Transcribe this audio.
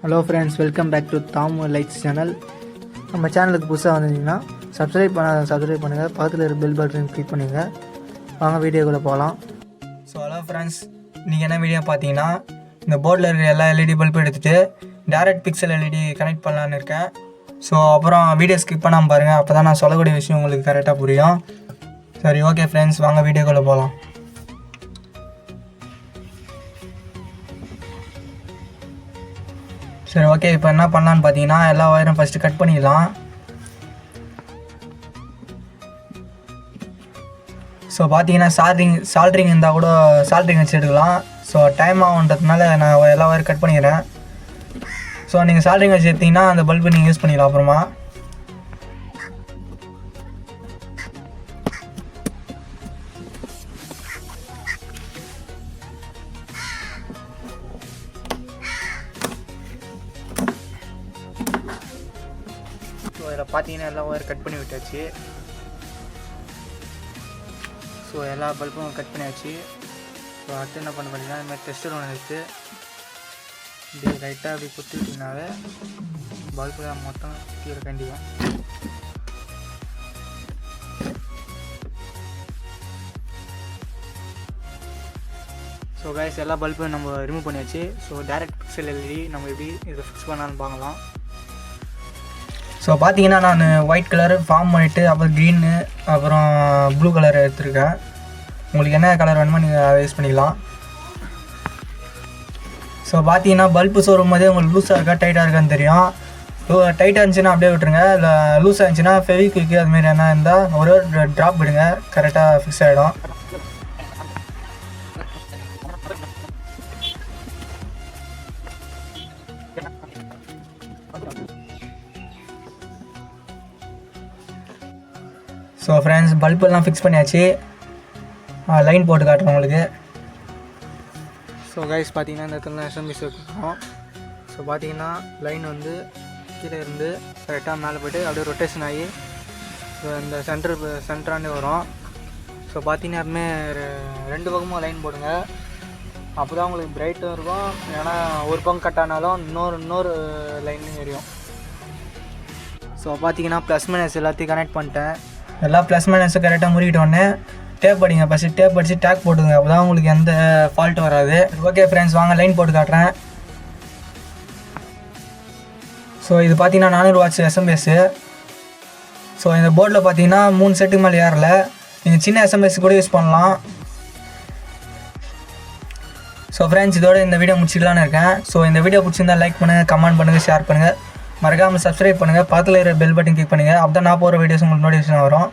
Hello friends, welcome back to OmBoard channel. நம்ம சேனலுக்கு புதுசாக வந்திருந்தீங்கன்னா சப்ஸ்கிரைப் பண்ணுங்கள், பக்கத்தில் இருக்க பெல் பட்டன் கிளிக் பண்ணுங்கள். வாங்க வீடியோக்குள்ளே போகலாம். ஸோ ஹலோ ஃப்ரெண்ட்ஸ், நீங்கள் என்ன வீடியோ பார்த்தீங்கன்னா இந்த போர்டில் இருக்கிற எல்லா எல்இடி பல்பும் எடுத்துகிட்டு டேரக்ட் பிக்சல் எல்இடி கனெக்ட் பண்ணலான்னு இருக்கேன். ஸோ அப்புறம் வீடியோ ஸ்கிப் பண்ணாமல் பாருங்கள், அப்போ தான் நான் சொல்லக்கூடிய விஷயம் உங்களுக்கு கரெக்டாக புரியும். சரி ஓகே ஃப்ரெண்ட்ஸ், வாங்க வீடியோக்குள்ளே போகலாம். சரி ஓகே, இப்போ என்ன பண்ணலான்னு பார்த்தீங்கன்னா எல்லா ஒயரும் ஃபஸ்ட்டு கட் பண்ணிடலாம். ஸோ பார்த்தீங்கன்னா சால்ட்ரிங் இருந்தால் கூட சால்ட்ரிங் வச்சு எடுக்கலாம். ஸோ டைம் ஆகுன்றதுனால நான் எல்லா ஒயரும் கட் பண்ணிடுறேன். ஸோ நீங்கள் சால்ட்ரிங் வச்சு எடுத்தீங்கன்னா அந்த பல்பு நீங்கள் யூஸ் பண்ணிடலாம். அப்புறமா ஸோ இதில் பார்த்தீங்கன்னா எல்லா ஒயர் கட் பண்ணி விட்டாச்சு. ஸோ எல்லா பல்பும் கட் பண்ணியாச்சு. ஸோ அடுத்து என்ன பண்ண பார்த்தீங்கன்னா இந்த மாதிரி டெஸ்டர் ஒன்று எடுத்து இப்படி லைட்டாக அப்படி குத்திட்டிங்கனாவே பல்பு மொத்தம் கீழே கண்டிப்பாக. ஸோ கைஸ், எல்லா பல்பும் நம்ம ரிமூவ் பண்ணியாச்சு. ஸோ டேரக்ட் பிக்சல் எல்இடி நம்ம எப்படி இதை ஃபிக்ஸ் பண்ணலான்னு பார்க்கலாம். ஸோ பார்த்தீங்கன்னா நான் ஒயிட் கலர் ஃபார்ம் பண்ணிவிட்டு அப்புறம் க்ரீனு அப்புறம் ப்ளூ கலர் எடுத்துருக்கேன். உங்களுக்கு என்ன கலர் வேணுமோ நீங்கள் அதை யூஸ் பண்ணிக்கலாம். ஸோ பார்த்தீங்கன்னா பல்பு சொருகும் போதே உங்களுக்கு லூஸாக இருக்கா டைட்டாக இருக்கான்னு தெரியும். டைட்டாக இருந்துச்சுன்னா அப்படியே விட்டுருங்க, இல்லை லூஸாக இருந்துச்சுன்னா ஃபெவிக்விக்கு அதுமாரி என்ன இருந்தால் ஒரு ட்ராப் விடுங்க, கரெக்டாக ஃபிக்ஸ் ஆகிடும். ஸோ ஃப்ரெண்ட்ஸ், பல்பெல்லாம் ஃபிக்ஸ் பண்ணியாச்சு. லைன் போட்டு காட்டுறேன் உங்களுக்கு. ஸோ கைஸ் பார்த்தீங்கன்னா இந்த இடத்துல எஸ்எம்பிஎஸ் வச்சுருக்கோம். ஸோ பார்த்தீங்கன்னா லைன் வந்து கீழே இருந்து கரெக்டாக மேலே போய்ட்டு அப்படியே ரொட்டேஷன் ஆகி இந்த சென்டரானே வரும். ஸோ பார்த்தீங்கன்னா யாருமே ரெண்டு பக்கமும் லைன் போடுங்க, அப்போ தான் உங்களுக்கு பிரைட்டும் இருக்கும். ஏன்னா ஒரு பக்கம் கட் ஆனாலும் இன்னொரு லைன்லையும் எரியும். ஸோ பார்த்தீங்கன்னா ப்ளஸ் மைனஸ் எல்லாத்தையும் கனெக்ட் பண்ணிட்டேன். எல்லா ப்ளஸ் மைனஸும் கரெக்டாக முறிக்கிட்டோடனே டேப் அடிங்க. ஃபஸ்ட்டு டேப் அடித்து டேக் போட்டுங்க, அப்போ தான் உங்களுக்கு எந்த ஃபால்ட்டும் வராது. ஓகே ஃப்ரெண்ட்ஸ், வாங்க லைன் போட்டு காட்டுறேன். ஸோ இது பார்த்தீங்கன்னா 400 வாட்ஸ் எஸ்எம்பிஎஸ்ஸு. ஸோ இந்த போர்டில் பார்த்தீங்கன்னா 3 செட்டுக்கு மேலே ஏறல. நீங்கள் சின்ன எஸ்எம்பிஎஸ் கூட யூஸ் பண்ணலாம். ஸோ ஃப்ரெண்ட்ஸ், இதோட இந்த வீடியோ முடிச்சிக்கலான்னு இருக்கேன். ஸோ இந்த வீடியோ பிடிச்சிருந்தால் லைக் பண்ணுங்கள், கமெண்ட் பண்ணுங்கள், ஷேர் பண்ணுங்கள், மறக்காமல் சப்ஸ்கிரைப் பண்ணுங்கள், பக்கத்தில் இருக்கிற பெல் பட்டன் கிளிக் பண்ணுங்கள். அப்போ தான் நான் போகிற வீடியோஸ் உங்களுக்கு நோட்டிஃபிகேஷன் வரும்.